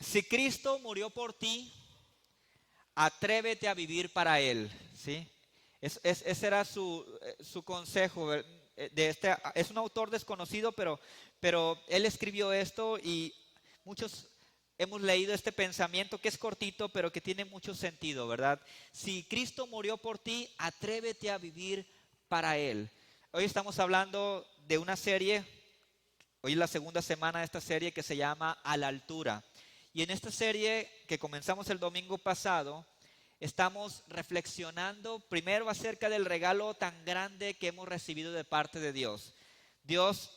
Si Cristo murió por ti, atrévete a vivir para Él, ¿sí? Ese era su consejo. Es un autor desconocido, pero él escribió esto y muchos hemos leído este pensamiento que es cortito, pero que tiene mucho sentido, ¿verdad? Si Cristo murió por ti, atrévete a vivir para Él. Hoy estamos hablando de una serie. Hoy es la segunda semana de esta serie que se llama A la Altura. Y en esta serie que comenzamos el domingo pasado, estamos reflexionando primero acerca del regalo tan grande que hemos recibido de parte de Dios. Dios,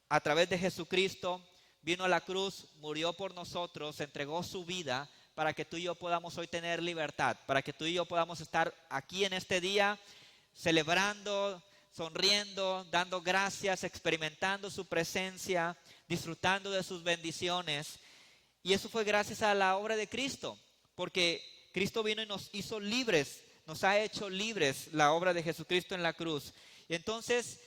a través de Jesucristo, vino a la cruz, murió por nosotros, entregó su vida para que tú y yo podamos hoy tener libertad, para que tú y yo podamos estar aquí en este día celebrando, sonriendo, dando gracias, experimentando su presencia, disfrutando de sus bendiciones. Y eso fue gracias a la obra de Cristo, porque Cristo vino y nos hizo libres, nos ha hecho libres la obra de Jesucristo en la cruz. Y entonces,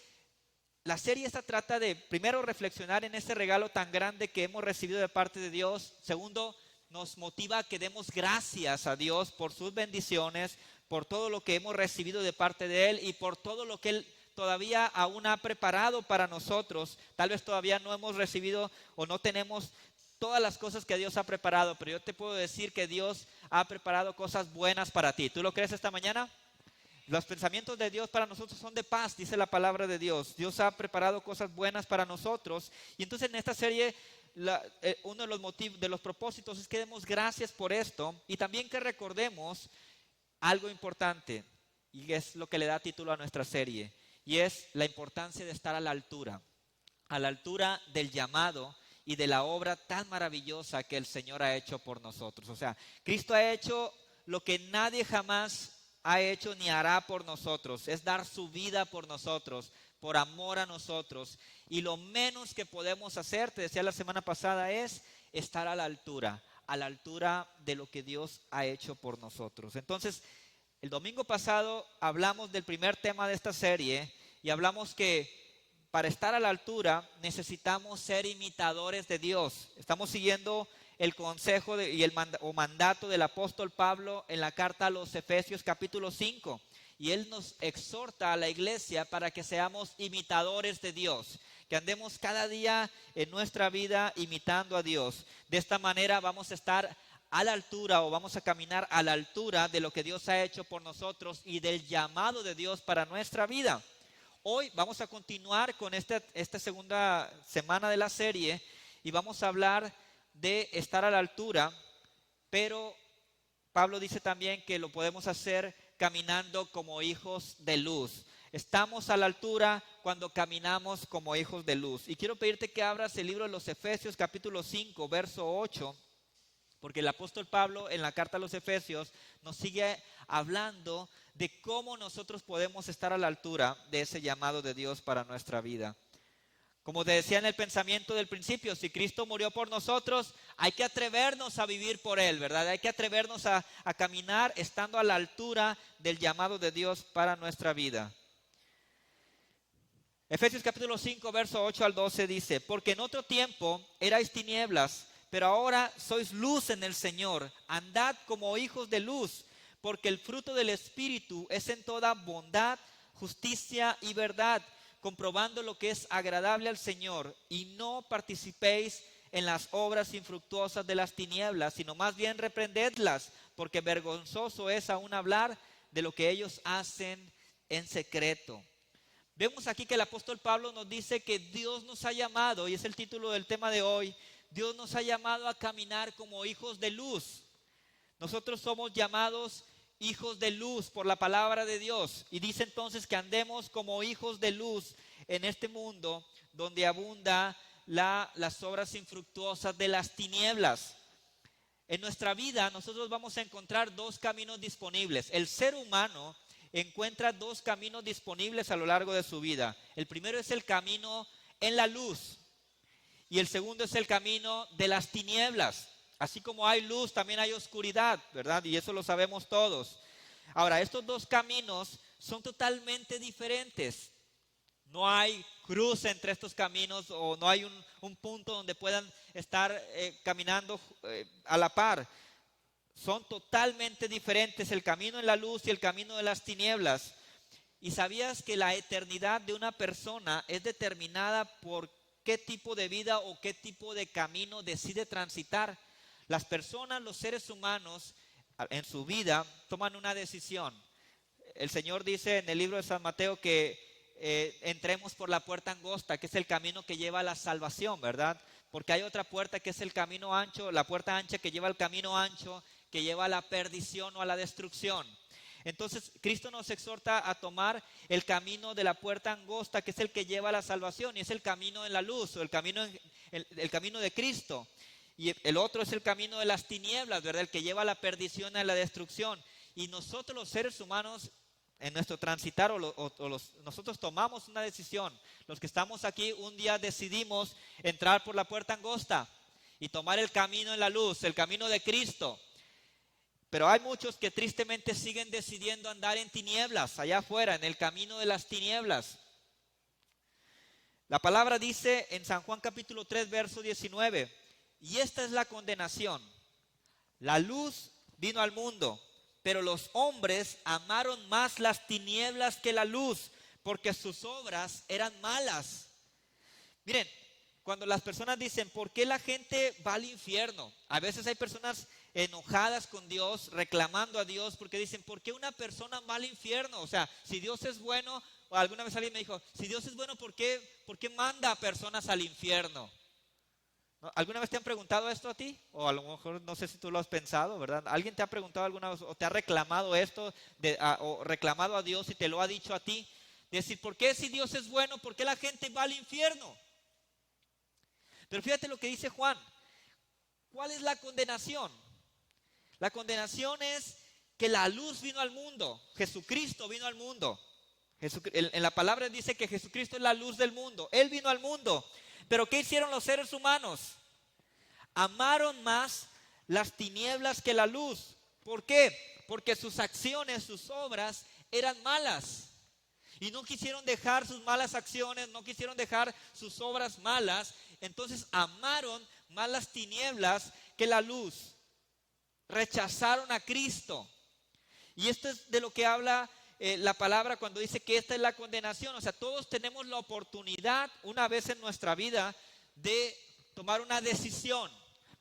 la serie esta trata de, primero, reflexionar en este regalo tan grande que hemos recibido de parte de Dios. Segundo, nos motiva a que demos gracias a Dios por sus bendiciones, por todo lo que hemos recibido de parte de Él y por todo lo que Él todavía aún ha preparado para nosotros. Tal vez todavía no hemos recibido o no tenemos todas las cosas que Dios ha preparado, pero yo te puedo decir que Dios ha preparado cosas buenas para ti. ¿Tú lo crees esta mañana? Los pensamientos de Dios para nosotros son de paz, dice la palabra de Dios. Dios ha preparado cosas buenas para nosotros. Y entonces en esta serie, uno de los motivos, de los propósitos es que demos gracias por esto y también que recordemos algo importante, y es lo que le da título a nuestra serie, y es la importancia de estar a la altura del llamado y de la obra tan maravillosa que el Señor ha hecho por nosotros. O sea, Cristo ha hecho lo que nadie jamás ha hecho ni hará por nosotros, es dar su vida por nosotros, por amor a nosotros. Y lo menos que podemos hacer, te decía la semana pasada, es estar a la altura de lo que Dios ha hecho por nosotros. Entonces, el domingo pasado hablamos del primer tema de esta serie y hablamos que para estar a la altura necesitamos ser imitadores de Dios. Estamos siguiendo el consejo y el mandato del apóstol Pablo en la carta a los Efesios capítulo 5. Y él nos exhorta a la iglesia para que seamos imitadores de Dios, que andemos cada día en nuestra vida imitando a Dios. De esta manera vamos a estar a la altura o vamos a caminar a la altura de lo que Dios ha hecho por nosotros y del llamado de Dios para nuestra vida. Hoy vamos a continuar con esta segunda semana de la serie y vamos a hablar de estar a la altura, pero Pablo dice también que lo podemos hacer caminando como hijos de luz. Estamos a la altura cuando caminamos como hijos de luz. Y quiero pedirte que abras el libro de los Efesios capítulo 5, verso 8, porque el apóstol Pablo en la carta a los Efesios nos sigue hablando de cómo nosotros podemos estar a la altura de ese llamado de Dios para nuestra vida. Como te decía en el pensamiento del principio, si Cristo murió por nosotros, hay que atrevernos a vivir por Él, ¿verdad? Hay que atrevernos a caminar estando a la altura del llamado de Dios para nuestra vida. Efesios capítulo 5, verso 8 al 12 dice: porque en otro tiempo erais tinieblas, pero ahora sois luz en el Señor. Andad como hijos de luz, porque el fruto del Espíritu es en toda bondad, justicia y verdad, comprobando lo que es agradable al Señor, y no participéis en las obras infructuosas de las tinieblas, sino más bien reprendedlas, porque vergonzoso es aún hablar de lo que ellos hacen en secreto. Vemos aquí que el apóstol Pablo nos dice que Dios nos ha llamado, y es el título del tema de hoy, Dios nos ha llamado a caminar como hijos de luz. Nosotros somos llamados hijos de luz por la palabra de Dios. Y dice entonces que andemos como hijos de luz en este mundo donde abunda las obras infructuosas de las tinieblas. En nuestra vida nosotros vamos a encontrar dos caminos disponibles. El ser humano encuentra dos caminos disponibles a lo largo de su vida. El primero es el camino en la luz y el segundo es el camino de las tinieblas. Así como hay luz, también hay oscuridad, ¿verdad? Y eso lo sabemos todos. Ahora, estos dos caminos son totalmente diferentes. No hay cruce entre estos caminos o no hay un punto donde puedan estar caminando a la par. Son totalmente diferentes el camino en la luz y el camino de las tinieblas. ¿Y sabías que la eternidad de una persona es determinada por qué tipo de vida o qué tipo de camino decide transitar? Las personas, los seres humanos, en su vida toman una decisión. El Señor dice en el libro de San Mateo que entremos por la puerta angosta, que es el camino que lleva a la salvación, ¿verdad? Porque hay otra puerta que es el camino ancho, la puerta ancha que lleva al camino ancho, que lleva a la perdición o a la destrucción. Entonces Cristo nos exhorta a tomar el camino de la puerta angosta, que es el que lleva a la salvación, y es el camino en la luz, o el camino de Cristo. Y el otro es el camino de las tinieblas, ¿verdad? El que lleva a la perdición, a la destrucción. Y nosotros los seres humanos, en nuestro transitar, nosotros tomamos una decisión. Los que estamos aquí un día decidimos entrar por la puerta angosta y tomar el camino en la luz, el camino de Cristo. Pero hay muchos que tristemente siguen decidiendo andar en tinieblas, allá afuera, en el camino de las tinieblas. La palabra dice en San Juan capítulo 3, verso 19, y esta es la condenación. La luz vino al mundo, pero los hombres amaron más las tinieblas que la luz, porque sus obras eran malas. Miren, cuando las personas dicen, ¿por qué la gente va al infierno? A veces hay personas enojadas con Dios, reclamando a Dios, porque dicen, ¿por qué una persona va al infierno? O sea, si Dios es bueno, o alguna vez alguien me dijo, si Dios es bueno, ¿por qué manda a personas al infierno? ¿No? ¿Alguna vez te han preguntado esto a ti? O a lo mejor no sé si tú lo has pensado, ¿verdad? ¿Alguien te ha preguntado alguna vez o te ha reclamado esto o reclamado a Dios y te lo ha dicho a ti? Decir, ¿por qué si Dios es bueno, por qué la gente va al infierno? Pero fíjate lo que dice Juan. ¿Cuál es la condenación? La condenación es que la luz vino al mundo. Jesucristo vino al mundo. En la palabra dice que Jesucristo es la luz del mundo. Él vino al mundo. Pero ¿qué hicieron los seres humanos? Amaron más las tinieblas que la luz. ¿Por qué? Porque sus acciones, sus obras eran malas. Y no quisieron dejar sus malas acciones, no quisieron dejar sus obras malas. Entonces amaron más las tinieblas que la luz. Rechazaron a Cristo. Y esto es de lo que habla la palabra cuando dice que esta es la condenación. O sea, todos tenemos la oportunidad una vez en nuestra vida de tomar una decisión.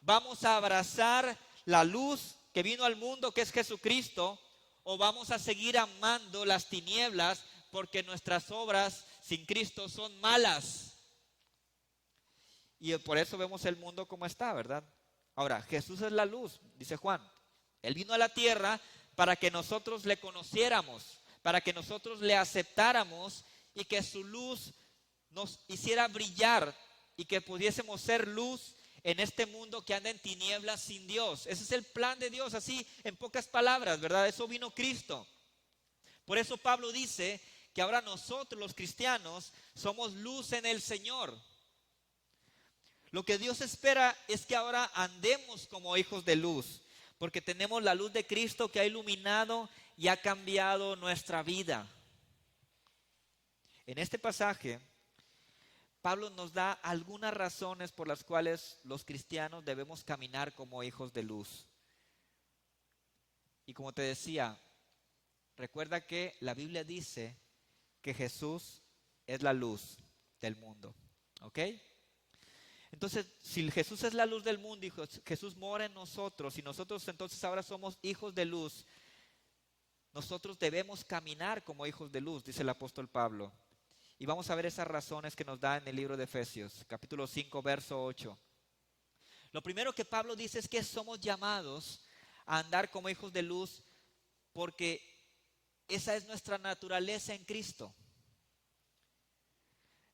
¿Vamos a abrazar la luz que vino al mundo, que es Jesucristo? ¿O vamos a seguir amando las tinieblas porque nuestras obras sin Cristo son malas? Y por eso vemos el mundo como está, ¿verdad? Ahora, Jesús es la luz, dice Juan. Él vino a la tierra para que nosotros le conociéramos, para que nosotros le aceptáramos y que su luz nos hiciera brillar y que pudiésemos ser luz en este mundo que anda en tinieblas sin Dios. Ese es el plan de Dios, así en pocas palabras, ¿verdad? Eso vino Cristo. Por eso Pablo dice que ahora nosotros los cristianos somos luz en el Señor. Lo que Dios espera es que ahora andemos como hijos de luz, porque tenemos la luz de Cristo que ha iluminado y ha cambiado nuestra vida. En este pasaje, Pablo nos da algunas razones por las cuales los cristianos debemos caminar como hijos de luz. Y como te decía, recuerda que la Biblia dice que Jesús es la luz del mundo. ¿Ok? Entonces, si Jesús es la luz del mundo y Jesús mora en nosotros y nosotros entonces ahora somos hijos de luz, nosotros debemos caminar como hijos de luz, dice el apóstol Pablo. Y vamos a ver esas razones que nos da en el libro de Efesios, capítulo 5, verso 8. Lo primero que Pablo dice es que somos llamados a andar como hijos de luz porque esa es nuestra naturaleza en Cristo.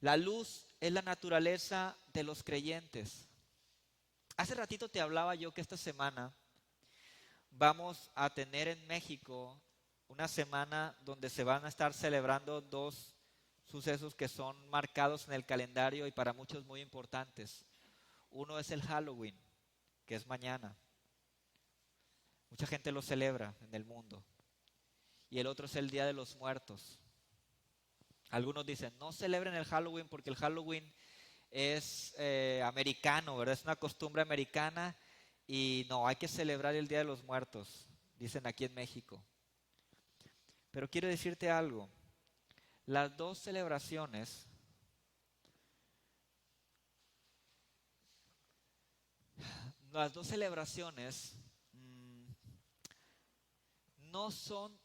La luz es la naturaleza de los creyentes. Hace ratito te hablaba yo que esta semana vamos a tener en México una semana donde se van a estar celebrando dos sucesos que son marcados en el calendario y para muchos muy importantes. Uno es el Halloween, que es mañana. Mucha gente lo celebra en el mundo. Y el otro es el Día de los Muertos. Algunos dicen, no celebren el Halloween porque el Halloween es americano, ¿verdad? Es una costumbre americana y no, hay que celebrar el Día de los Muertos, dicen aquí en México. Pero quiero decirte algo, las dos celebraciones no son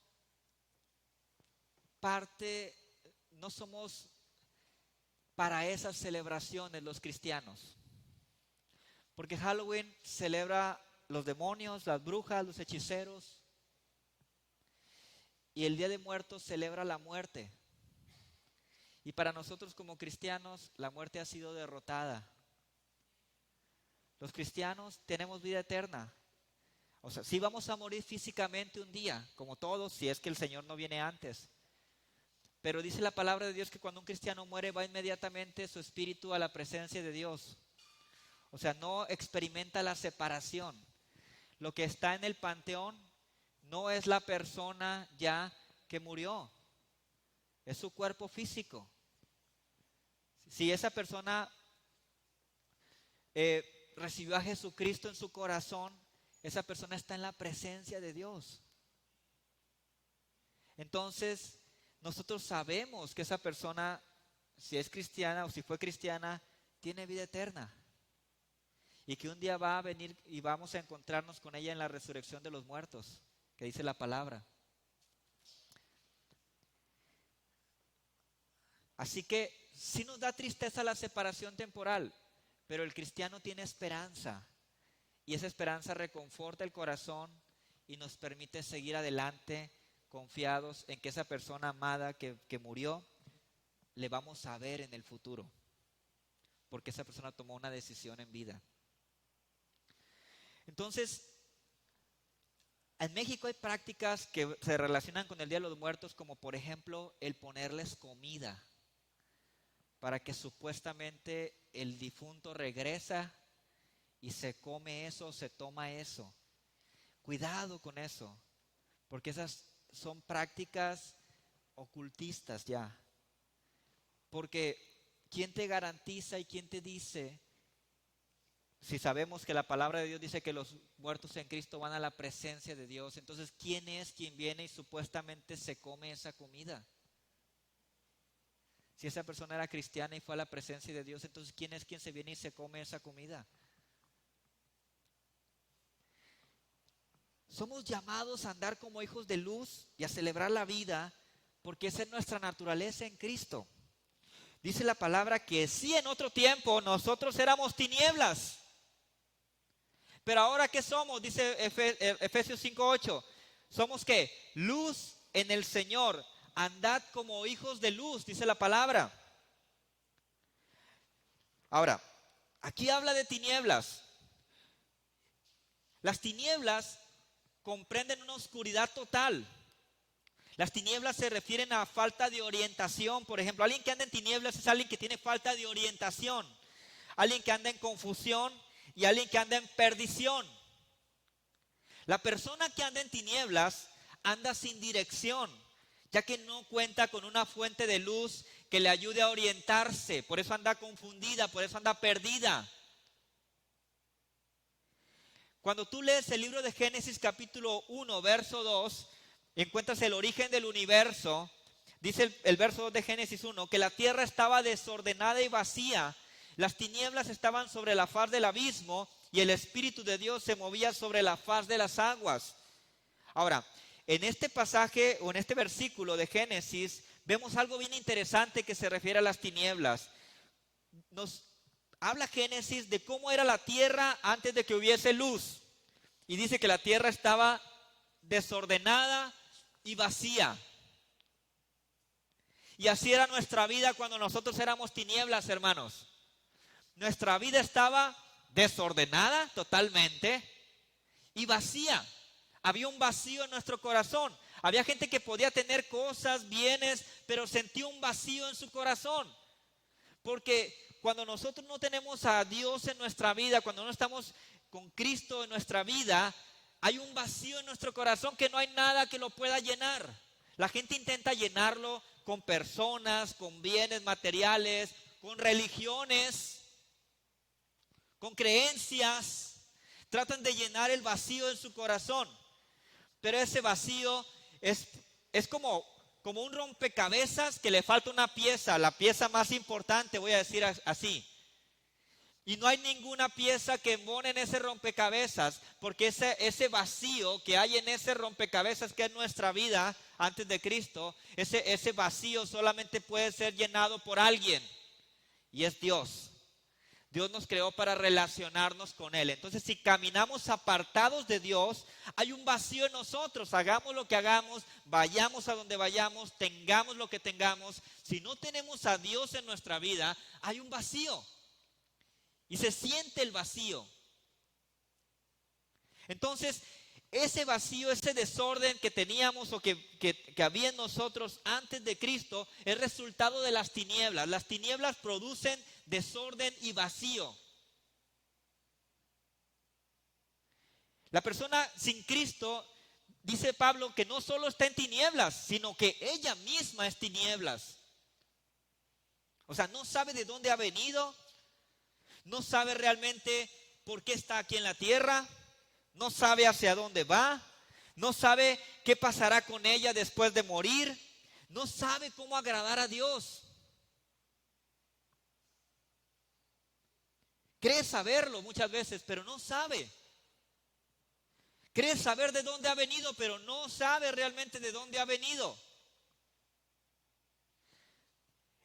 parte, no somos para esas celebraciones los cristianos. Porque Halloween celebra los demonios, las brujas, los hechiceros. Y el Día de Muertos celebra la muerte. Y para nosotros como cristianos, la muerte ha sido derrotada. Los cristianos tenemos vida eterna. O sea, sí vamos a morir físicamente un día, como todos, si es que el Señor no viene antes. Pero dice la palabra de Dios que cuando un cristiano muere, va inmediatamente su espíritu a la presencia de Dios. O sea, no experimenta la separación. Lo que está en el panteón no es la persona ya que murió, es su cuerpo físico. Si esa persona recibió a Jesucristo en su corazón, esa persona está en la presencia de Dios. Entonces, nosotros sabemos que esa persona, si es cristiana o si fue cristiana, tiene vida eterna. Y que un día va a venir y vamos a encontrarnos con ella en la resurrección de los muertos, que dice la palabra. Así que sí nos da tristeza la separación temporal, pero el cristiano tiene esperanza. Y esa esperanza reconforta el corazón y nos permite seguir adelante confiados en que esa persona amada que murió, le vamos a ver en el futuro. Porque esa persona tomó una decisión en vida. Entonces, en México hay prácticas que se relacionan con el Día de los Muertos, como por ejemplo el ponerles comida, para que supuestamente el difunto regresa y se come eso, se toma eso. Cuidado con eso, porque esas son prácticas ocultistas ya. Porque ¿quién te garantiza y quién te dice? Si sabemos que la palabra de Dios dice que los muertos en Cristo van a la presencia de Dios, entonces ¿quién es quien viene y supuestamente se come esa comida? Si esa persona era cristiana y fue a la presencia de Dios, entonces ¿quién es quien se viene y se come esa comida? Somos llamados a andar como hijos de luz y a celebrar la vida, porque esa es nuestra naturaleza en Cristo. Dice la palabra que sí, en otro tiempo nosotros éramos tinieblas. Pero ahora ¿qué somos? Dice Efesios 5:8. ¿Somos qué? Luz en el Señor. Andad como hijos de luz, dice la palabra. Ahora, aquí habla de tinieblas. Las tinieblas comprenden una oscuridad total. Las tinieblas se refieren a falta de orientación. Por ejemplo, alguien que anda en tinieblas es alguien que tiene falta de orientación. Alguien que anda en confusión y alguien que anda en perdición. La persona que anda en tinieblas anda sin dirección, ya que no cuenta con una fuente de luz que le ayude a orientarse. Por eso anda confundida, por eso anda perdida. Cuando tú lees el libro de Génesis capítulo 1, verso 2, encuentras el origen del universo. Dice el verso 2 de Génesis 1, que la tierra estaba desordenada y vacía. Las tinieblas estaban sobre la faz del abismo y el Espíritu de Dios se movía sobre la faz de las aguas. Ahora, en este pasaje o en este versículo de Génesis vemos algo bien interesante que se refiere a las tinieblas. Nos habla Génesis de cómo era la tierra antes de que hubiese luz. Y dice que la tierra estaba desordenada y vacía. Y así era nuestra vida cuando nosotros éramos tinieblas, hermanos. Nuestra vida estaba desordenada totalmente y vacía. Había un vacío en nuestro corazón. Había gente que podía tener cosas, bienes, pero sentía un vacío en su corazón. Porque cuando nosotros no tenemos a Dios en nuestra vida, cuando no estamos con Cristo en nuestra vida, hay un vacío en nuestro corazón que no hay nada que lo pueda llenar. La gente intenta llenarlo con personas, con bienes materiales, con religiones, con creencias. Tratan de llenar el vacío en su corazón. Pero ese vacío es como un rompecabezas que le falta una pieza, la pieza más importante, voy a decir así. Y no hay ninguna pieza que embone en ese rompecabezas, porque ese vacío que hay en ese rompecabezas que es nuestra vida antes de Cristo, ese vacío solamente puede ser llenado por alguien, y es Dios. Dios nos creó para relacionarnos con Él. Entonces, si caminamos apartados de Dios, hay un vacío en nosotros. Hagamos lo que hagamos, vayamos a donde vayamos, tengamos lo que tengamos. Si no tenemos a Dios en nuestra vida, hay un vacío. Y se siente el vacío. Entonces, ese vacío, ese desorden que teníamos o que había en nosotros antes de Cristo, es resultado de las tinieblas. Las tinieblas producen desorden y vacío. La persona sin Cristo, dice Pablo, que no solo está en tinieblas, sino que ella misma es tinieblas. O sea, no sabe de dónde ha venido, no sabe realmente por qué está aquí en la tierra, no sabe hacia dónde va, no sabe qué pasará con ella después de morir, no sabe cómo agradar a Dios. Cree saberlo muchas veces, pero no sabe. Cree saber de dónde ha venido, pero no sabe realmente de dónde ha venido.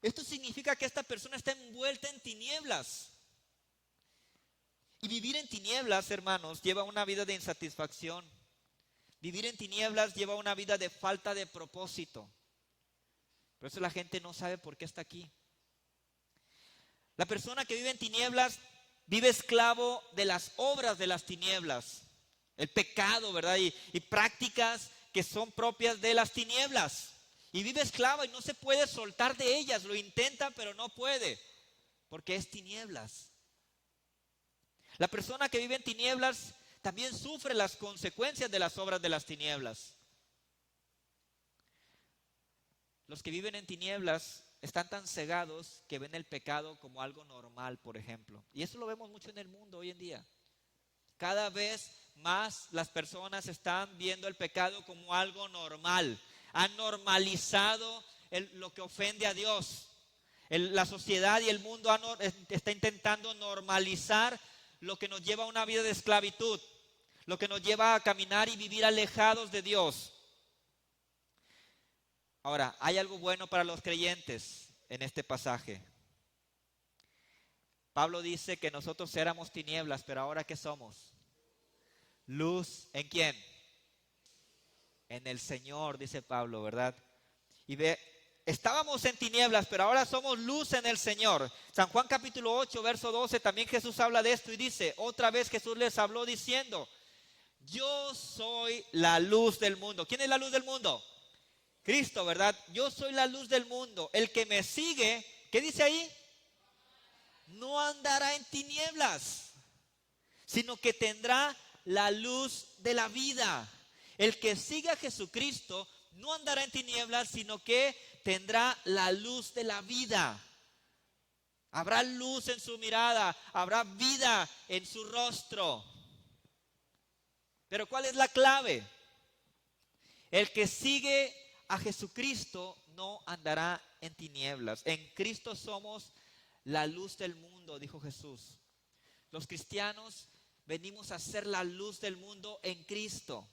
Esto significa que esta persona está envuelta en tinieblas. Y vivir en tinieblas, hermanos, lleva una vida de insatisfacción. Vivir en tinieblas lleva una vida de falta de propósito. Por eso la gente no sabe por qué está aquí. La persona que vive en tinieblas vive esclavo de las obras de las tinieblas. El pecado, ¿verdad? Y prácticas que son propias de las tinieblas. Y vive esclavo y no se puede soltar de ellas. Lo intenta, pero no puede. Porque es tinieblas. La persona que vive en tinieblas también sufre las consecuencias de las obras de las tinieblas. Los que viven en tinieblas están tan cegados que ven el pecado como algo normal, por ejemplo. Y eso lo vemos mucho en el mundo hoy en día. Cada vez más las personas están viendo el pecado como algo normal. Han normalizado lo que ofende a Dios. La sociedad y el mundo está intentando normalizar lo que nos lleva a una vida de esclavitud, lo que nos lleva a caminar y vivir alejados de Dios. Ahora, hay algo bueno para los creyentes en este pasaje. Pablo dice que nosotros éramos tinieblas, pero ahora ¿qué somos? Luz, ¿en quién? En el Señor, dice Pablo, ¿verdad? Y estábamos en tinieblas, pero ahora somos luz en el Señor. San Juan capítulo 8, verso 12, también Jesús habla de esto y dice, otra vez Jesús les habló diciendo, yo soy la luz del mundo. ¿Quién es la luz del mundo? Cristo, ¿verdad? Yo soy la luz del mundo. El que me sigue, ¿qué dice ahí? No andará en tinieblas, sino que tendrá la luz de la vida. El que siga a Jesucristo no andará en tinieblas, sino que tendrá la luz de la vida. Habrá luz en su mirada, habrá vida en su rostro. Pero ¿cuál es la clave? El que sigue a Jesucristo no andará en tinieblas. En Cristo somos la luz del mundo, dijo Jesús. Los cristianos venimos a ser la luz del mundo en Cristo.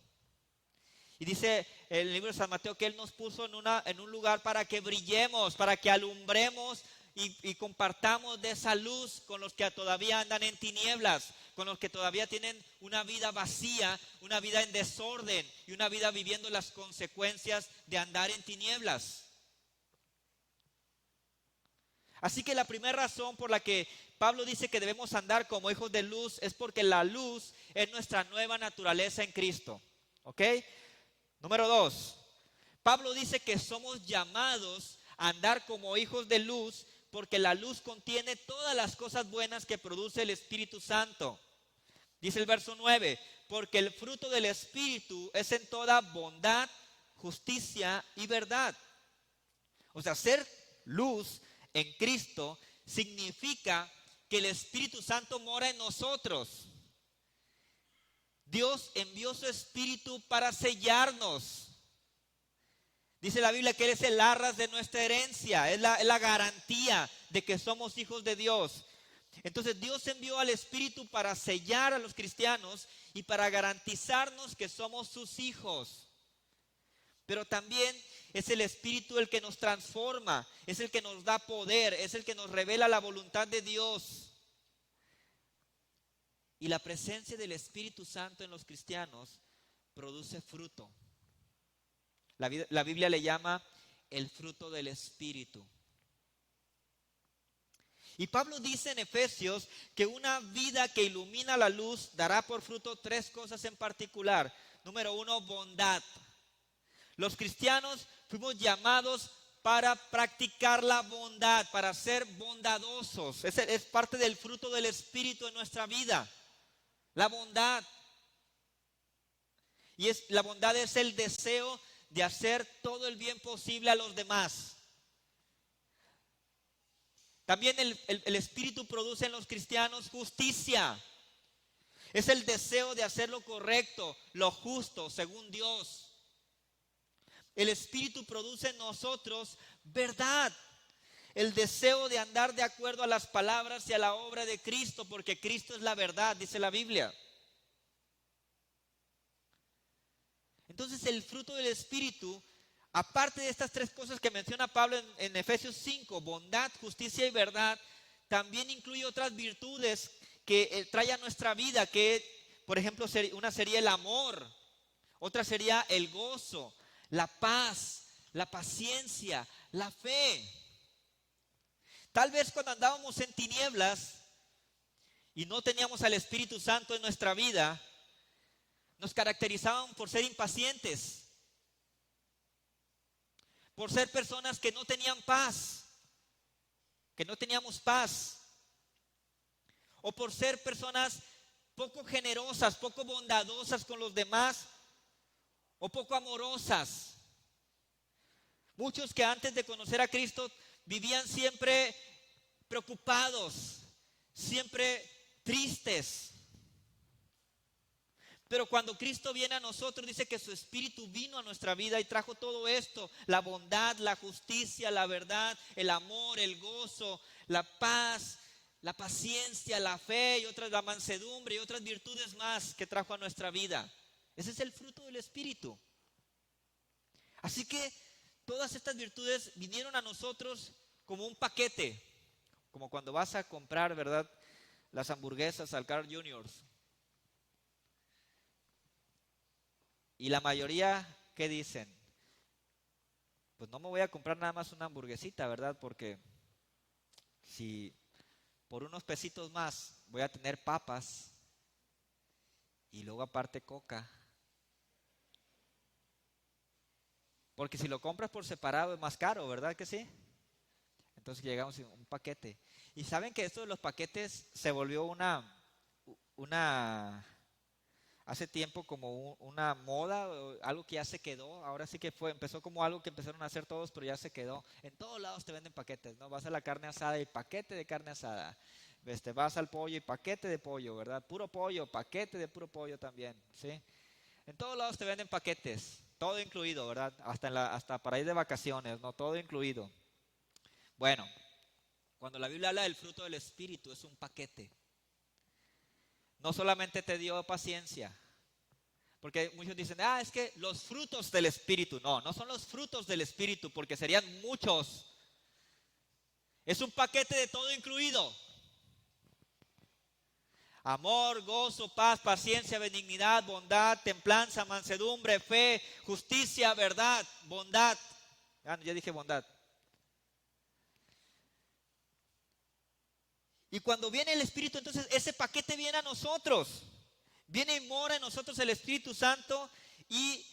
Y dice el libro de San Mateo que Él nos puso en un lugar para que brillemos, para que alumbremos y compartamos de esa luz con los que todavía andan en tinieblas, con los que todavía tienen una vida vacía, una vida en desorden y una vida viviendo las consecuencias de andar en tinieblas. Así que la primera razón por la que Pablo dice que debemos andar como hijos de luz es porque la luz es nuestra nueva naturaleza en Cristo. ¿Ok? Número 2, Pablo dice que somos llamados a andar como hijos de luz porque la luz contiene todas las cosas buenas que produce el Espíritu Santo. Dice el verso 9, porque el fruto del Espíritu es en toda bondad, justicia y verdad. O sea, ser luz en Cristo significa que el Espíritu Santo mora en nosotros. Dios envió su Espíritu para sellarnos. Dice la Biblia que Él es el arras de nuestra herencia, es la garantía de que somos hijos de Dios. Entonces Dios envió al Espíritu para sellar a los cristianos y para garantizarnos que somos sus hijos. Pero también es el Espíritu el que nos transforma, es el que nos da poder, es el que nos revela la voluntad de Dios. Y la presencia del Espíritu Santo en los cristianos produce fruto. La Biblia le llama el fruto del Espíritu. Y Pablo dice en Efesios que una vida que ilumina la luz dará por fruto 3 cosas en particular. Número 1, bondad. Los cristianos fuimos llamados para practicar la bondad, para ser bondadosos. Es parte del fruto del Espíritu en nuestra vida. La bondad. La bondad es el deseo de hacer todo el bien posible a los demás. También el Espíritu produce en los cristianos justicia. Es el deseo de hacer lo correcto, lo justo, según Dios. El Espíritu produce en nosotros verdad. El deseo de andar de acuerdo a las palabras y a la obra de Cristo, porque Cristo es la verdad, dice la Biblia. Entonces el fruto del Espíritu, aparte de estas 3 cosas que menciona Pablo en Efesios 5, bondad, justicia y verdad, también incluye otras virtudes que trae a nuestra vida, que por ejemplo una sería el amor, otra sería el gozo, la paz, la paciencia, la fe. Tal vez cuando andábamos en tinieblas y no teníamos al Espíritu Santo en nuestra vida, nos caracterizaban por ser impacientes, por ser personas que no tenían paz, que no teníamos paz, o por ser personas poco generosas, poco bondadosas con los demás, o poco amorosas. Muchos que antes de conocer a Cristo vivían siempre preocupados, siempre tristes. Pero cuando Cristo viene a nosotros, dice que su Espíritu vino a nuestra vida y trajo todo esto: la bondad, la justicia, la verdad, el amor, el gozo, la paz, la paciencia, la fe y otras, la mansedumbre y otras virtudes más que trajo a nuestra vida. Ese es el fruto del Espíritu. Así que todas estas virtudes vinieron a nosotros como un paquete, como cuando vas a comprar, ¿verdad?, las hamburguesas al Carl Jr. Y la mayoría, ¿qué dicen? Pues no me voy a comprar nada más una hamburguesita, ¿verdad? Porque si por unos pesitos más voy a tener papas y luego aparte coca. Porque si lo compras por separado es más caro, ¿verdad que sí? Entonces llegamos a un paquete. Y saben que esto de los paquetes se volvió hace tiempo como una moda, algo que ya se quedó. Ahora sí que empezó como algo que empezaron a hacer todos, pero ya se quedó. En todos lados te venden paquetes, ¿no? Vas a la carne asada y paquete de carne asada. Vas al pollo y paquete de pollo, ¿verdad? Puro pollo, paquete de puro pollo también, ¿sí? En todos lados te venden paquetes, todo incluido, ¿verdad? Hasta para ir de vacaciones, ¿no? Todo incluido. Bueno, cuando la Biblia habla del fruto del Espíritu, es un paquete. No solamente te dio paciencia, porque muchos dicen, es que los frutos del Espíritu. No son los frutos del Espíritu, porque serían muchos. Es un paquete de todo incluido. Amor, gozo, paz, paciencia, benignidad, bondad, templanza, mansedumbre, fe, justicia, verdad, bondad. Ya dije bondad. Y cuando viene el Espíritu, entonces ese paquete viene a nosotros. Viene y mora en nosotros el Espíritu Santo y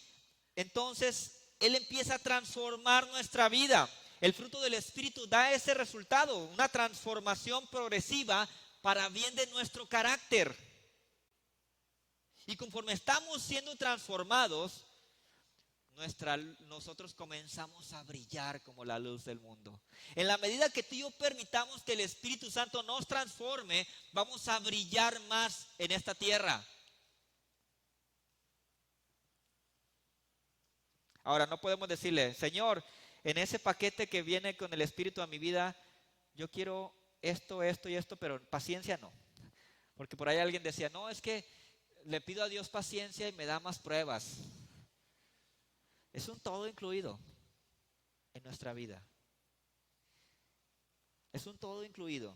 entonces Él empieza a transformar nuestra vida. El fruto del Espíritu da ese resultado, una transformación progresiva para bien de nuestro carácter. Y conforme estamos siendo transformados, nosotros comenzamos a brillar como la luz del mundo. En la medida que tú y yo permitamos que el Espíritu Santo nos transforme, vamos a brillar más en esta tierra. Ahora, no podemos decirle, Señor, en ese paquete que viene con el Espíritu a mi vida, yo quiero esto, esto y esto, pero paciencia no. Porque por ahí alguien decía, no, es que le pido a Dios paciencia y me da más pruebas. Es un todo incluido en nuestra vida. Es un todo incluido.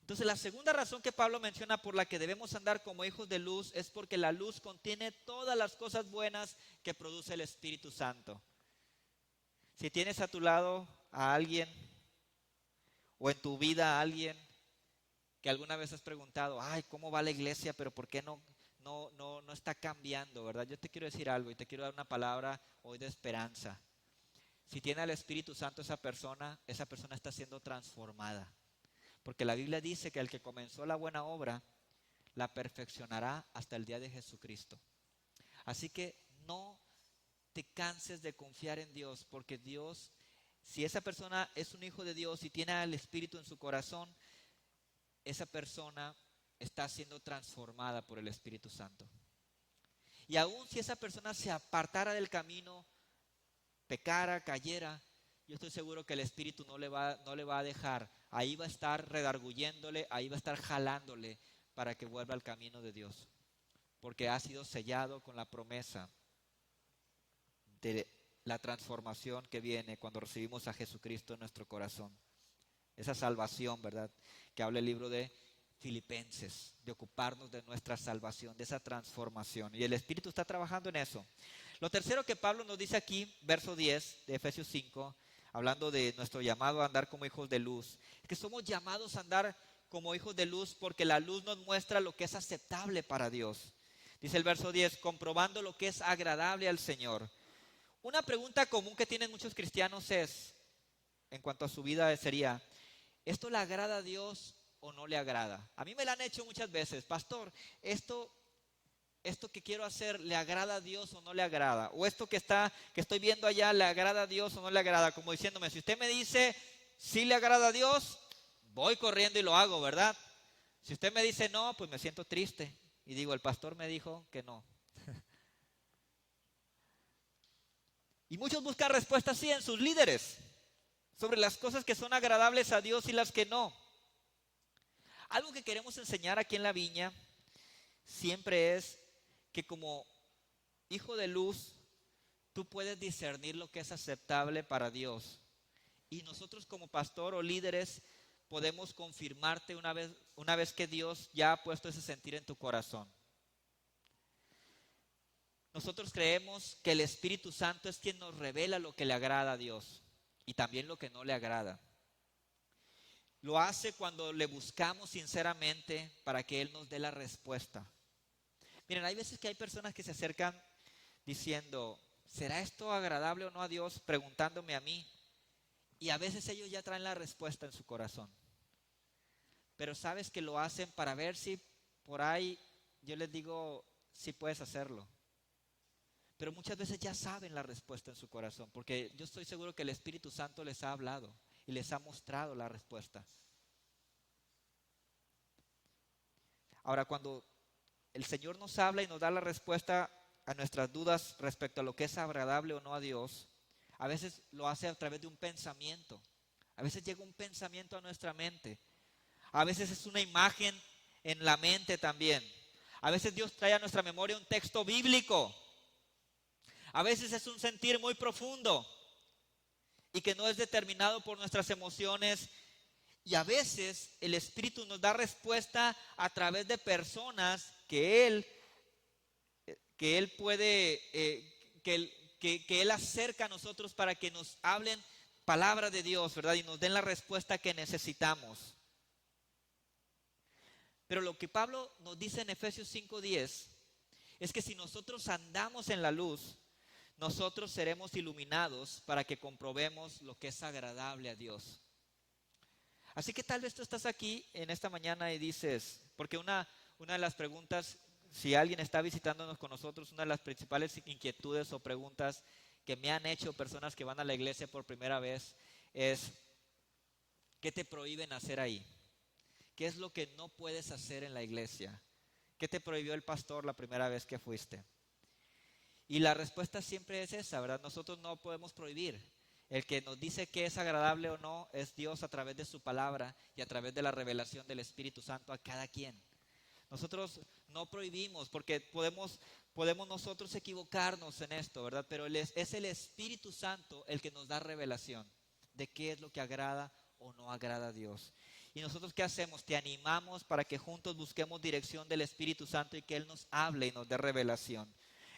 Entonces, la segunda razón que Pablo menciona por la que debemos andar como hijos de luz es porque la luz contiene todas las cosas buenas que produce el Espíritu Santo. Si tienes a tu lado a alguien o en tu vida a alguien que alguna vez has preguntado, ay, ¿cómo va la iglesia? Pero ¿por qué no está cambiando, verdad? Yo te quiero decir algo y te quiero dar una palabra hoy de esperanza. Si tiene al Espíritu Santo esa persona está siendo transformada. Porque la Biblia dice que el que comenzó la buena obra, la perfeccionará hasta el día de Jesucristo. Así que no te canses de confiar en Dios, porque Dios, si esa persona es un hijo de Dios y tiene al Espíritu en su corazón, esa persona está siendo transformada por el Espíritu Santo. Y aun si esa persona se apartara del camino, pecara, cayera, yo estoy seguro que el Espíritu no le va a dejar. Ahí va a estar redarguyéndole, ahí va a estar jalándole para que vuelva al camino de Dios. Porque ha sido sellado con la promesa de la transformación que viene cuando recibimos a Jesucristo en nuestro corazón. Esa salvación, ¿verdad? Que habla el libro de Filipenses, de ocuparnos de nuestra salvación, de esa transformación. Y el Espíritu está trabajando en eso. Lo tercero que Pablo nos dice aquí, verso 10 de Efesios 5, hablando de nuestro llamado a andar como hijos de luz, es que somos llamados a andar como hijos de luz porque la luz nos muestra lo que es aceptable para Dios. Dice el verso 10, comprobando lo que es agradable al Señor. Una pregunta común que tienen muchos cristianos es, en cuanto a su vida, sería, ¿esto le agrada a Dios o no le agrada? A mí me la han hecho muchas veces, pastor, esto que quiero hacer, ¿le agrada a Dios o no le agrada? O esto que estoy viendo allá, ¿le agrada a Dios o no le agrada? Como diciéndome, si usted me dice, sí le agrada a Dios, voy corriendo y lo hago, ¿verdad? Si usted me dice no, pues me siento triste. Y digo, el pastor me dijo que no. Y muchos buscan respuestas así en sus líderes, sobre las cosas que son agradables a Dios y las que no. Algo que queremos enseñar aquí en la viña siempre es que como hijo de luz, tú puedes discernir lo que es aceptable para Dios. Y nosotros como pastor o líderes podemos confirmarte una vez que Dios ya ha puesto ese sentir en tu corazón. Nosotros creemos que el Espíritu Santo es quien nos revela lo que le agrada a Dios y también lo que no le agrada. Lo hace cuando le buscamos sinceramente para que Él nos dé la respuesta. Miren, hay veces que hay personas que se acercan diciendo, ¿será esto agradable o no a Dios? Preguntándome a mí. Y a veces ellos ya traen la respuesta en su corazón. Pero sabes que lo hacen para ver si por ahí, yo les digo, si puedes hacerlo. Pero muchas veces ya saben la respuesta en su corazón, porque yo estoy seguro que el Espíritu Santo les ha hablado y les ha mostrado la respuesta. Ahora, cuando el Señor nos habla y nos da la respuesta a nuestras dudas respecto a lo que es agradable o no a Dios, a veces lo hace a través de un pensamiento. A veces llega un pensamiento a nuestra mente. A veces es una imagen en la mente también. A veces Dios trae a nuestra memoria un texto bíblico. A veces es un sentir muy profundo y que no es determinado por nuestras emociones. Y a veces el Espíritu nos da respuesta a través de personas que Él puede, que Él acerca a nosotros para que nos hablen palabra de Dios, ¿verdad? Y nos den la respuesta que necesitamos. Pero lo que Pablo nos dice en Efesios 5:10 es que si nosotros andamos en la luz, nosotros seremos iluminados para que comprobemos lo que es agradable a Dios. Así que tal vez tú estás aquí en esta mañana y dices, porque una de las preguntas si alguien está visitándonos con nosotros, una de las principales inquietudes o preguntas que me han hecho personas que van a la iglesia por primera vez es: ¿qué te prohíben hacer ahí? ¿Qué es lo que no puedes hacer en la iglesia? ¿Qué te prohibió el pastor la primera vez que fuiste? Y la respuesta siempre es esa, ¿verdad? Nosotros no podemos prohibir. El que nos dice que es agradable o no es Dios a través de su palabra y a través de la revelación del Espíritu Santo a cada quien. Nosotros no prohibimos porque podemos nosotros equivocarnos en esto, ¿verdad? Pero es el Espíritu Santo el que nos da revelación de qué es lo que agrada o no agrada a Dios. ¿Y nosotros qué hacemos? Te animamos para que juntos busquemos dirección del Espíritu Santo y que Él nos hable y nos dé revelación.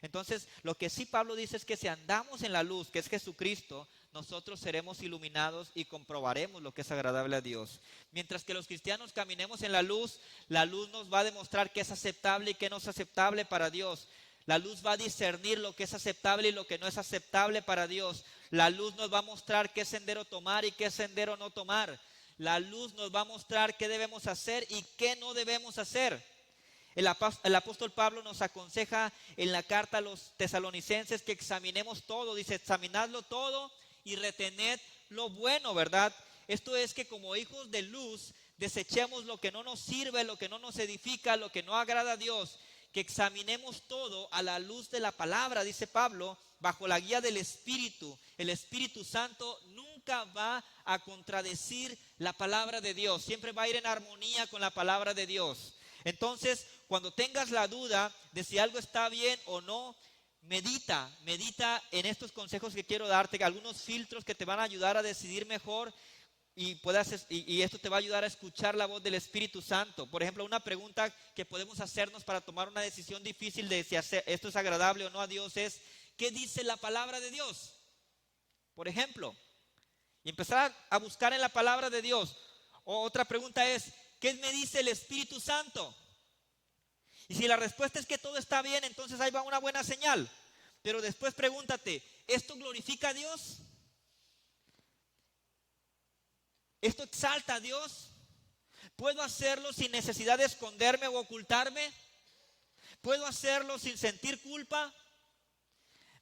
Entonces, lo que sí Pablo dice es que si andamos en la luz, que es Jesucristo, nosotros seremos iluminados y comprobaremos lo que es agradable a Dios. Mientras que los cristianos caminemos en la luz nos va a demostrar qué es aceptable y qué no es aceptable para Dios. La luz va a discernir lo que es aceptable y lo que no es aceptable para Dios. La luz nos va a mostrar qué sendero tomar y qué sendero no tomar. La luz nos va a mostrar qué debemos hacer y qué no debemos hacer. El apóstol Pablo nos aconseja en la carta a los tesalonicenses que examinemos todo. Dice: examinadlo todo y retened lo bueno, ¿verdad? Esto es que como hijos de luz desechemos lo que no nos sirve, lo que no nos edifica, lo que no agrada a Dios. Que examinemos todo a la luz de la palabra, dice Pablo, bajo la guía del Espíritu. El Espíritu Santo nunca va a contradecir la palabra de Dios, siempre va a ir en armonía con la palabra de Dios. Entonces, cuando tengas la duda de si algo está bien o no, medita en estos consejos que quiero darte, algunos filtros que te van a ayudar a decidir mejor y esto te va a ayudar a escuchar la voz del Espíritu Santo. Por ejemplo, una pregunta que podemos hacernos para tomar una decisión difícil de si esto es agradable o no a Dios es: ¿qué dice la palabra de Dios? Por ejemplo, y empezar a buscar en la palabra de Dios. O otra pregunta es: ¿qué me dice el Espíritu Santo? Y si la respuesta es que todo está bien, entonces ahí va una buena señal. Pero después pregúntate: ¿esto glorifica a Dios? ¿Esto exalta a Dios? ¿Puedo hacerlo sin necesidad de esconderme o ocultarme? ¿Puedo hacerlo sin sentir culpa?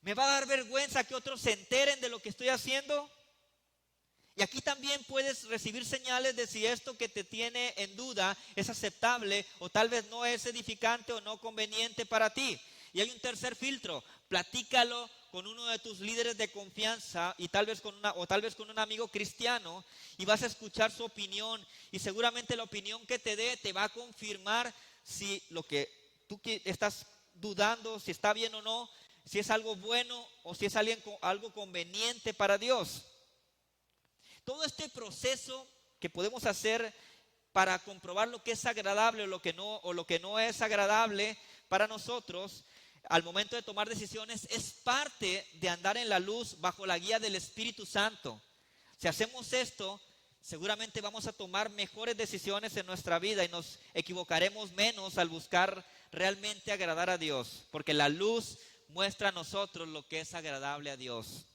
¿Me va a dar vergüenza que otros se enteren de lo que estoy haciendo? Y aquí también puedes recibir señales de si esto que te tiene en duda es aceptable o tal vez no es edificante o no conveniente para ti. Y hay un tercer filtro: platícalo con uno de tus líderes de confianza y tal vez con un amigo cristiano, y vas a escuchar su opinión, y seguramente la opinión que te dé te va a confirmar si lo que tú estás dudando, si está bien o no, si es algo bueno o si es algo conveniente para Dios. Todo este proceso que podemos hacer para comprobar lo que es agradable o lo que no es agradable para nosotros al momento de tomar decisiones es parte de andar en la luz bajo la guía del Espíritu Santo. Si hacemos esto, seguramente vamos a tomar mejores decisiones en nuestra vida y nos equivocaremos menos al buscar realmente agradar a Dios, porque la luz muestra a nosotros lo que es agradable a Dios.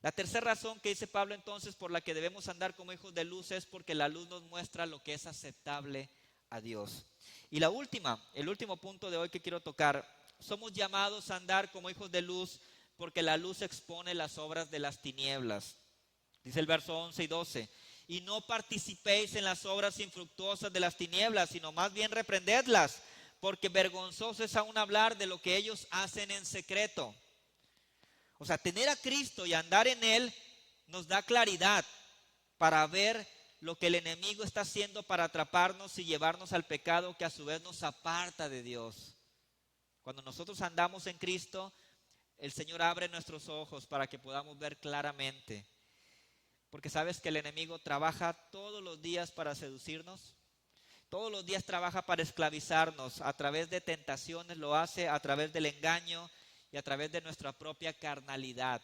La tercera razón que dice Pablo entonces por la que debemos andar como hijos de luz es porque la luz nos muestra lo que es aceptable a Dios. Y el último punto de hoy que quiero tocar: somos llamados a andar como hijos de luz porque la luz expone las obras de las tinieblas. Dice el verso 11 y 12: y no participéis en las obras infructuosas de las tinieblas, sino más bien reprendedlas, porque vergonzoso es aún hablar de lo que ellos hacen en secreto. O sea, tener a Cristo y andar en Él nos da claridad para ver lo que el enemigo está haciendo para atraparnos y llevarnos al pecado, que a su vez nos aparta de Dios. Cuando nosotros andamos en Cristo, el Señor abre nuestros ojos para que podamos ver claramente. Porque sabes que el enemigo trabaja todos los días para seducirnos. Todos los días trabaja para esclavizarnos. A través de tentaciones lo hace, a través del engaño y a través de nuestra propia carnalidad.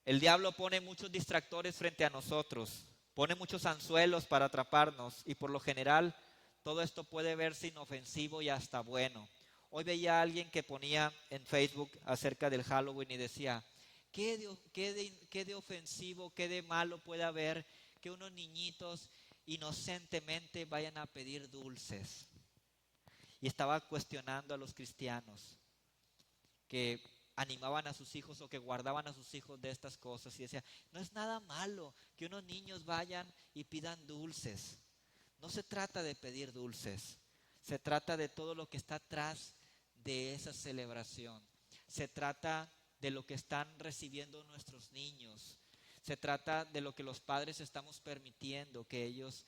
El diablo pone muchos distractores frente a nosotros, pone muchos anzuelos para atraparnos, y por lo general todo esto puede verse inofensivo y hasta bueno. Hoy veía a alguien que ponía en Facebook acerca del Halloween y decía: ¿qué de ofensivo, qué de malo puede haber que unos niñitos inocentemente vayan a pedir dulces. Y estaba cuestionando a los cristianos que animaban a sus hijos o que guardaban a sus hijos de estas cosas. Y decía, no es nada malo que unos niños vayan y pidan dulces. No se trata de pedir dulces. Se trata de todo lo que está atrás de esa celebración. Se trata de lo que están recibiendo nuestros niños. Se trata de lo que los padres estamos permitiendo que ellos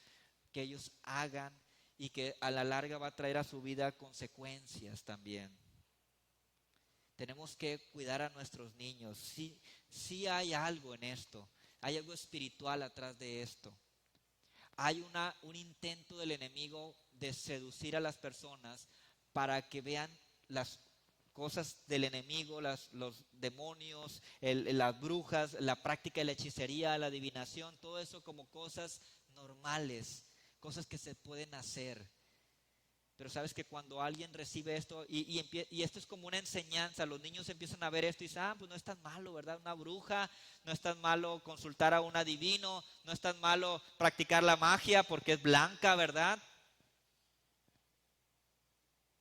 hagan y que a la larga va a traer a su vida consecuencias también. Tenemos que cuidar a nuestros niños. Sí hay algo en esto. Hay algo espiritual atrás de esto. Hay un intento del enemigo de seducir a las personas para que vean las cosas del enemigo, los demonios, las brujas, la práctica de la hechicería, la adivinación, todo eso como cosas normales, cosas que se pueden hacer. Pero sabes que cuando alguien recibe esto y esto es como una enseñanza, los niños empiezan a ver esto y dicen, pues no es tan malo, ¿verdad? Una bruja, no es tan malo consultar a un adivino, no es tan malo practicar la magia porque es blanca, ¿verdad?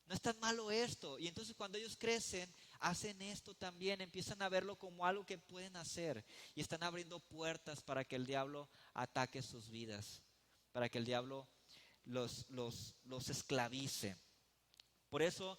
No es tan malo esto. Y entonces cuando ellos crecen, hacen esto también, empiezan a verlo como algo que pueden hacer y están abriendo puertas para que el diablo ataque sus vidas, para que el diablo los esclavice. Por eso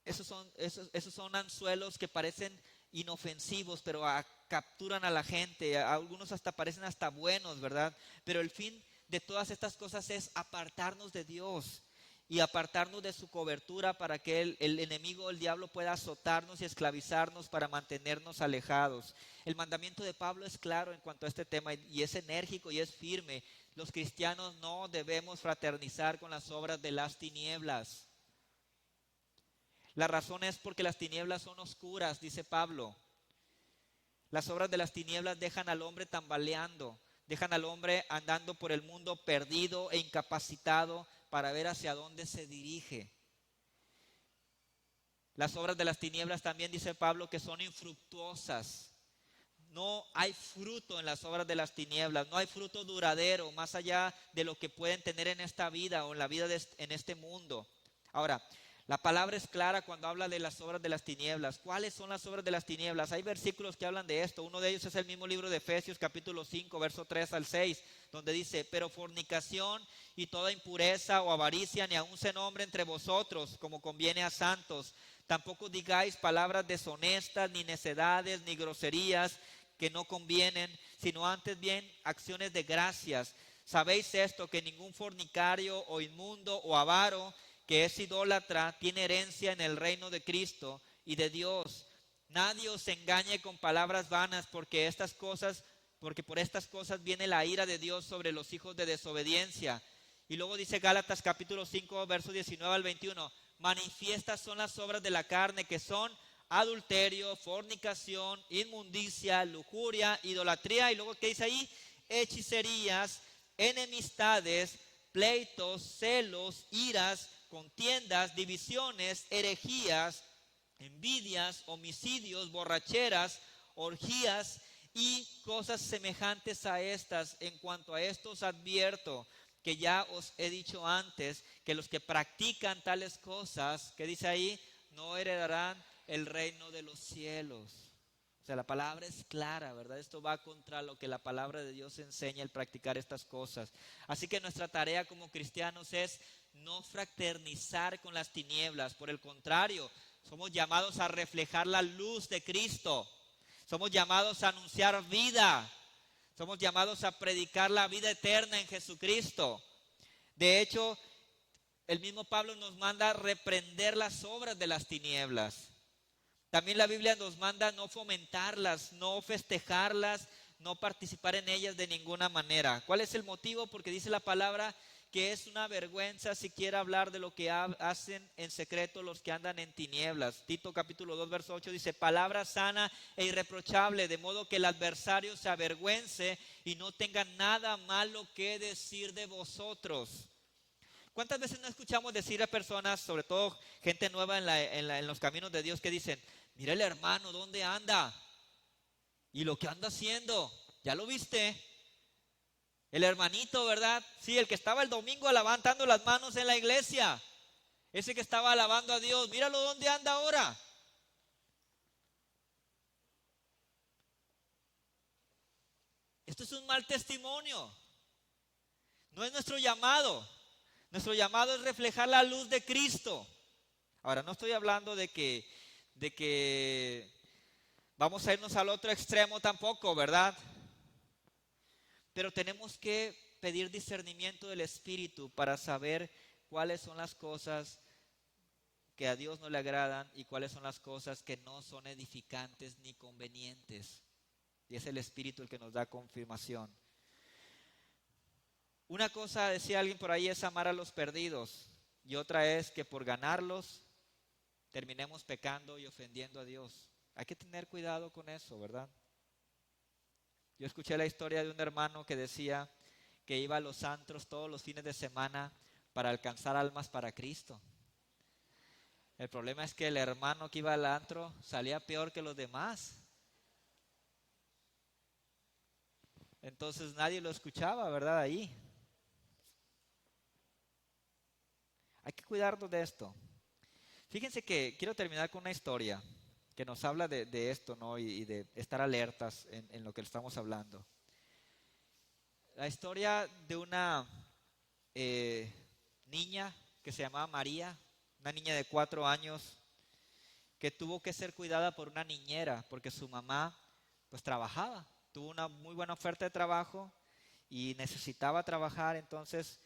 esos son anzuelos que parecen inofensivos, pero capturan a la gente. Algunos hasta parecen hasta buenos, ¿verdad? Pero el fin de todas estas cosas es apartarnos de Dios y apartarnos de su cobertura para que el enemigo, el diablo, pueda azotarnos y esclavizarnos para mantenernos alejados. El mandamiento de Pablo es claro en cuanto a este tema y es enérgico y es firme. Los cristianos no debemos fraternizar con las obras de las tinieblas. La razón es porque las tinieblas son oscuras, dice Pablo. Las obras de las tinieblas dejan al hombre tambaleando, dejan al hombre andando por el mundo perdido e incapacitado para ver hacia dónde se dirige. Las obras de las tinieblas también dice Pablo que son infructuosas. No hay fruto en las obras de las tinieblas, no hay fruto duradero más allá de lo que pueden tener en esta vida o en la vida en este mundo. Ahora, la palabra es clara cuando habla de las obras de las tinieblas. ¿Cuáles son las obras de las tinieblas? Hay versículos que hablan de esto. Uno de ellos es el mismo libro de Efesios, capítulo 5, verso 3 al 6, donde dice, pero fornicación y toda impureza o avaricia ni aun se nombre entre vosotros, como conviene a santos. Tampoco digáis palabras deshonestas, ni necedades, ni groserías, que no convienen, sino antes bien acciones de gracias. Sabéis esto, que ningún fornicario o inmundo o avaro que es idólatra tiene herencia en el reino de Cristo y de Dios. Nadie os engañe con palabras vanas, porque por estas cosas viene la ira de Dios sobre los hijos de desobediencia. Y luego dice Gálatas capítulo 5, verso 19 al 21, manifiestas son las obras de la carne, que son adulterio, fornicación, inmundicia, lujuria, idolatría. Y luego, ¿qué dice ahí? Hechicerías, enemistades, pleitos, celos, iras, contiendas, divisiones, herejías, envidias, homicidios, borracheras, orgías y cosas semejantes a estas. En cuanto a esto os advierto, que ya os he dicho antes, que los que practican tales cosas, ¿qué dice ahí? No heredarán el reino de los cielos. O sea, la palabra es clara, ¿verdad? Esto va contra lo que la palabra de Dios enseña, el practicar estas cosas. Así que nuestra tarea como cristianos es no fraternizar con las tinieblas. Por el contrario, somos llamados a reflejar la luz de Cristo. Somos llamados a anunciar vida. Somos llamados a predicar la vida eterna en Jesucristo. De hecho, el mismo Pablo nos manda a reprender las obras de las tinieblas. También la Biblia nos manda no fomentarlas, no festejarlas, no participar en ellas de ninguna manera. ¿Cuál es el motivo? Porque dice la palabra que es una vergüenza siquiera hablar de lo que hacen en secreto los que andan en tinieblas. Tito capítulo 2 verso 8 dice, palabra sana e irreprochable, de modo que el adversario se avergüence y no tenga nada malo que decir de vosotros. ¿Cuántas veces no escuchamos decir a personas, sobre todo gente nueva en los caminos de Dios, que dicen, mira el hermano, ¿dónde anda? Y lo que anda haciendo, ¿ya lo viste? El hermanito, ¿verdad? Sí, el que estaba el domingo levantando las manos en la iglesia. Ese que estaba alabando a Dios. Míralo dónde anda ahora. Esto es un mal testimonio. No es nuestro llamado. Nuestro llamado es reflejar la luz de Cristo. Ahora, no estoy hablando de que vamos a irnos al otro extremo tampoco, ¿verdad? Pero tenemos que pedir discernimiento del Espíritu para saber cuáles son las cosas que a Dios no le agradan y cuáles son las cosas que no son edificantes ni convenientes. Y es el Espíritu el que nos da confirmación. Una cosa, decía alguien por ahí, es amar a los perdidos. Y otra es que por ganarlos terminemos pecando y ofendiendo a Dios. Hay que tener cuidado con eso, ¿verdad? Yo escuché la historia de un hermano que decía que iba a los antros todos los fines de semana para alcanzar almas para Cristo. El problema es que el hermano que iba al antro salía peor que los demás. Entonces nadie lo escuchaba, ¿verdad? Ahí. Hay que cuidarnos de esto. Fíjense que quiero terminar con una historia que nos habla de esto, ¿no? Y de estar alertas en lo que estamos hablando. La historia de una niña que se llamaba María, una niña de 4 años que tuvo que ser cuidada por una niñera porque su mamá pues trabajaba, tuvo una muy buena oferta de trabajo y necesitaba trabajar, entonces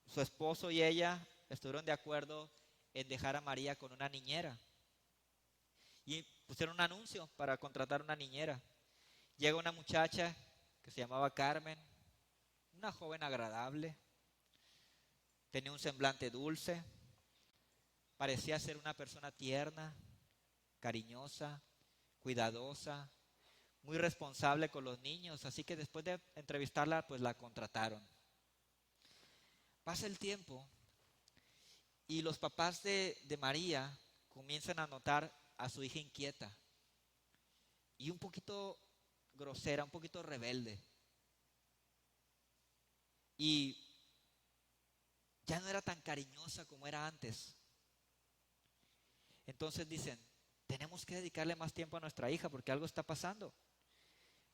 su esposo y ella estuvieron de acuerdo en dejar a María con una niñera y pusieron un anuncio para contratar una niñera. Llega una muchacha que se llamaba Carmen, una joven agradable, tenía un semblante dulce, parecía ser una persona tierna, cariñosa, cuidadosa, muy responsable con los niños, así que después de entrevistarla, pues la contrataron. Pasa el tiempo y los papás de María comienzan a notar a su hija inquieta y un poquito grosera, un poquito rebelde. Y ya no era tan cariñosa como era antes. Entonces dicen, tenemos que dedicarle más tiempo a nuestra hija porque algo está pasando.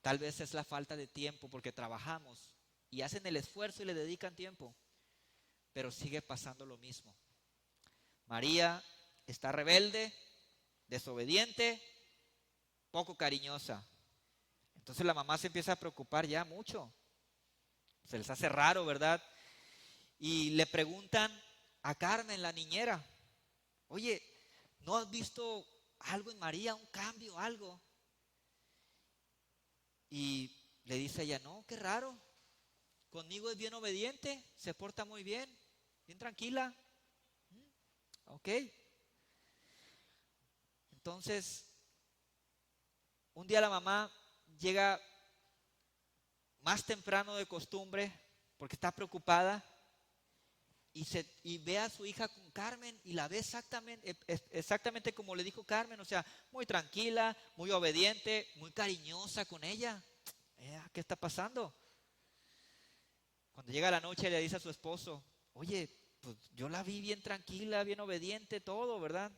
Tal vez es la falta de tiempo porque trabajamos y hacen el esfuerzo y le dedican tiempo, pero sigue pasando lo mismo. María está rebelde, desobediente, poco cariñosa. Entonces la mamá se empieza a preocupar ya mucho. Se les hace raro, ¿verdad? Y le preguntan a Carmen, la niñera, oye, ¿no has visto algo en María, un cambio, algo? Y le dice ella, no, qué raro. Conmigo es bien obediente, se porta muy bien, bien tranquila. Ok. Entonces, un día la mamá llega más temprano de costumbre porque está preocupada y ve a su hija con Carmen y la ve exactamente como le dijo Carmen, o sea, muy tranquila, muy obediente, muy cariñosa con ella. ¿Qué está pasando? Cuando llega la noche le dice a su esposo, oye, pues yo la vi bien tranquila, bien obediente, todo, ¿verdad?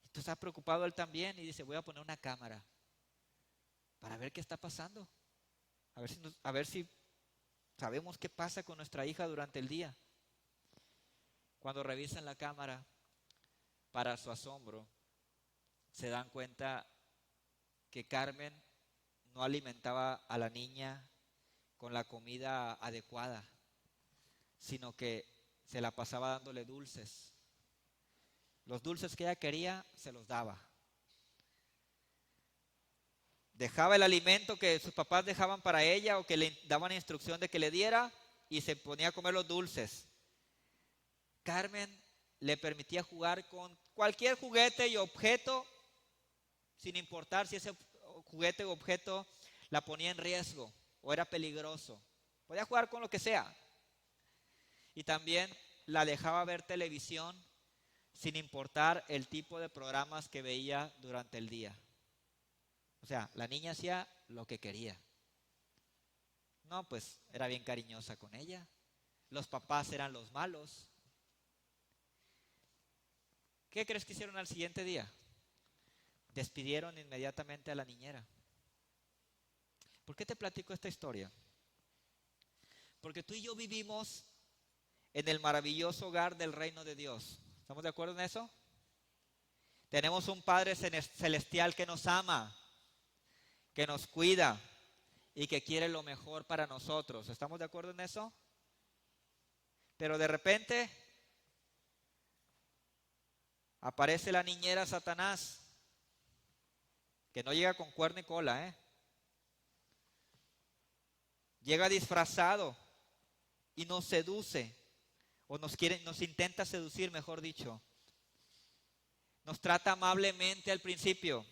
Entonces está preocupado él también y dice, voy a poner una cámara para ver qué está pasando. A ver si sabemos qué pasa con nuestra hija durante el día. Cuando revisan la cámara, para su asombro, se dan cuenta que Carmen no alimentaba a la niña con la comida adecuada, sino que se la pasaba dándole dulces. Los dulces que ella quería, se los daba. Dejaba el alimento que sus papás dejaban para ella o que le daban instrucción de que le diera y se ponía a comer los dulces. Carmen le permitía jugar con cualquier juguete y objeto, sin importar si ese juguete o objeto la ponía en riesgo o era peligroso. Podía jugar con lo que sea. Y también la dejaba ver televisión sin importar el tipo de programas que veía durante el día. O sea, la niña hacía lo que quería. No, pues era bien cariñosa con ella. Los papás eran los malos. ¿Qué crees que hicieron al siguiente día? Despidieron inmediatamente a la niñera. ¿Por qué te platico esta historia? Porque tú y yo vivimos en el maravilloso hogar del reino de Dios. ¿Estamos de acuerdo en eso? Tenemos un Padre celestial que nos ama, que nos cuida y que quiere lo mejor para nosotros. ¿Estamos de acuerdo en eso? Pero de repente aparece la niñera Satanás, que no llega con cuerno y cola, ¿eh? Llega disfrazado y nos seduce, o nos intenta seducir, mejor dicho. Nos trata amablemente al principio.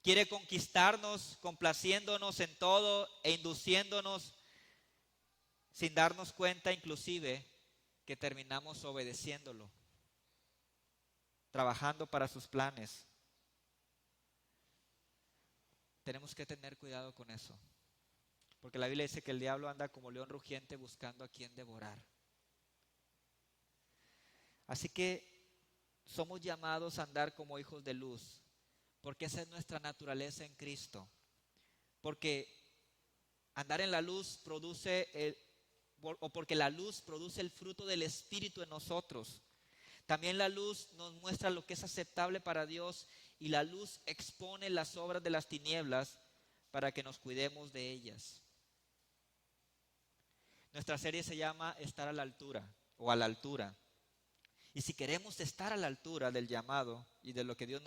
Quiere conquistarnos, complaciéndonos en todo e induciéndonos sin darnos cuenta inclusive que terminamos obedeciéndolo, trabajando para sus planes. Tenemos que tener cuidado con eso, porque la Biblia dice que el diablo anda como león rugiente buscando a quien devorar. Así que somos llamados a andar como hijos de luz, porque esa es nuestra naturaleza en Cristo. Porque andar en la luz porque la luz produce el fruto del Espíritu en nosotros. También la luz nos muestra lo que es aceptable para Dios y la luz expone las obras de las tinieblas para que nos cuidemos de ellas. Nuestra serie se llama Estar a la altura o a la altura. Y si queremos estar a la altura del llamado y de lo que Dios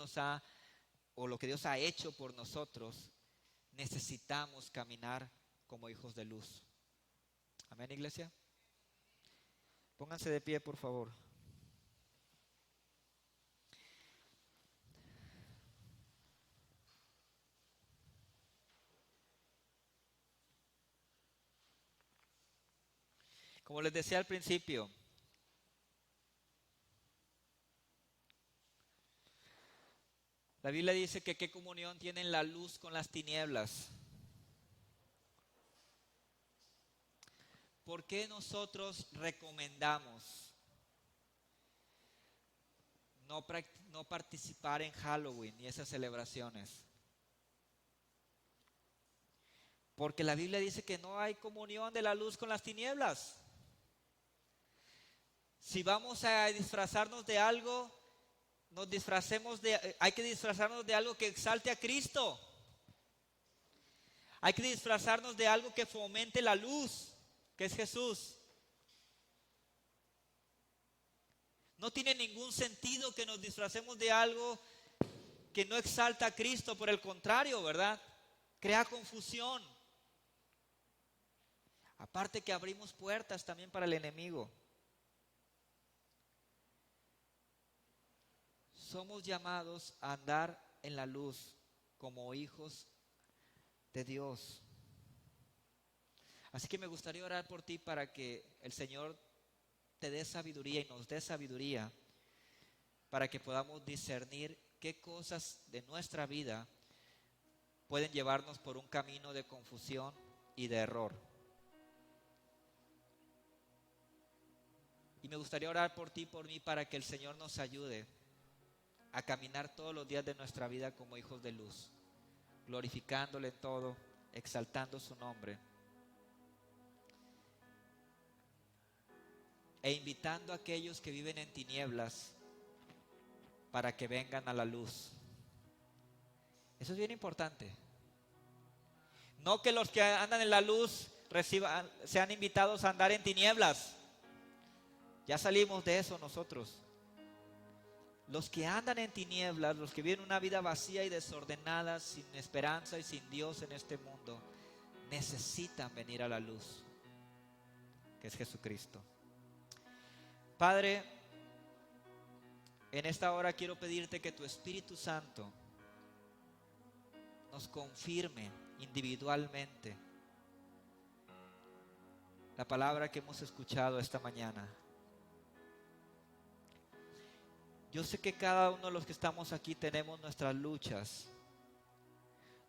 lo que Dios ha hecho por nosotros, necesitamos caminar como hijos de luz. Amén, iglesia. Pónganse de pie, por favor. Como les decía al principio, la Biblia dice que qué comunión tienen la luz con las tinieblas. ¿Por qué nosotros recomendamos no participar en Halloween y esas celebraciones? Porque la Biblia dice que no hay comunión de la luz con las tinieblas. Si vamos a disfrazarnos de algo, hay que disfrazarnos de algo que exalte a Cristo. Hay que disfrazarnos de algo que fomente la luz, que es Jesús. No tiene ningún sentido que nos disfracemos de algo que no exalta a Cristo, por el contrario, ¿verdad? Crea confusión. Aparte que abrimos puertas también para el enemigo. Somos llamados a andar en la luz como hijos de Dios. Así que me gustaría orar por ti para que el Señor te dé sabiduría y nos dé sabiduría para que podamos discernir qué cosas de nuestra vida pueden llevarnos por un camino de confusión y de error. Y me gustaría orar por ti y por mí para que el Señor nos ayude a caminar todos los días de nuestra vida como hijos de luz, glorificándole en todo, exaltando su nombre e invitando a aquellos que viven en tinieblas para que vengan a la luz. Eso es bien importante. No que los que andan en la luz sean invitados a andar en tinieblas. Ya salimos de eso nosotros. Los que andan en tinieblas, los que viven una vida vacía y desordenada, sin esperanza y sin Dios en este mundo, necesitan venir a la luz, que es Jesucristo. Padre, en esta hora quiero pedirte que tu Espíritu Santo nos confirme individualmente la palabra que hemos escuchado esta mañana. Yo sé que cada uno de los que estamos aquí tenemos nuestras luchas,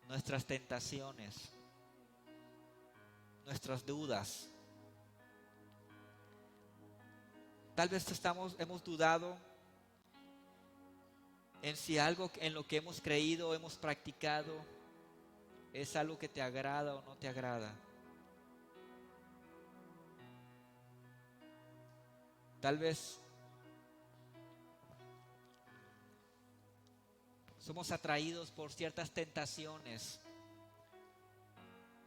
nuestras tentaciones. nuestras dudas. Tal vez hemos dudado en si algo en lo que hemos creído, hemos practicado, es algo que te agrada o no te agrada. Tal vez somos atraídos por ciertas tentaciones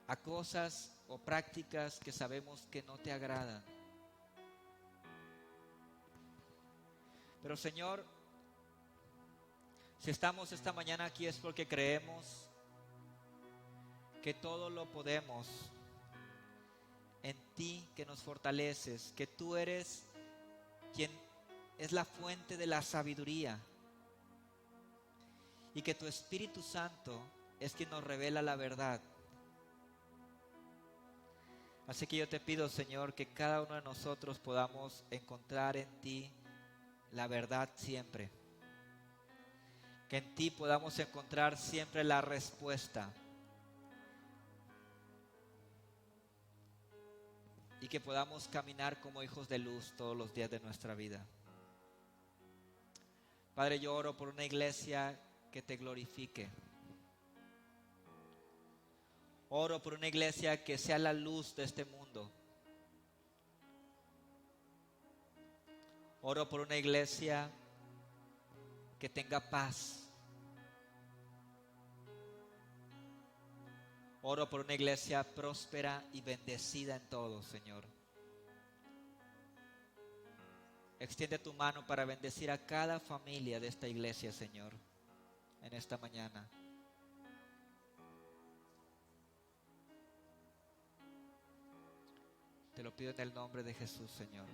a cosas o prácticas que sabemos que no te agradan. Pero Señor, si estamos esta mañana aquí es porque creemos que todo lo podemos en ti que nos fortaleces, que tú eres quien es la fuente de la sabiduría y que tu Espíritu Santo es quien nos revela la verdad. Así que yo te pido, Señor, que cada uno de nosotros podamos encontrar en ti la verdad siempre. Que en ti podamos encontrar siempre la respuesta. Y que podamos caminar como hijos de luz todos los días de nuestra vida. Padre, yo oro por una iglesia que te glorifique. Oro por una iglesia que sea la luz de este mundo. Oro por una iglesia que tenga paz. Oro por una iglesia próspera y bendecida en todo, Señor. Extiende tu mano para bendecir a cada familia de esta iglesia, Señor, en esta mañana. Te lo pido en el nombre de Jesús, Señor.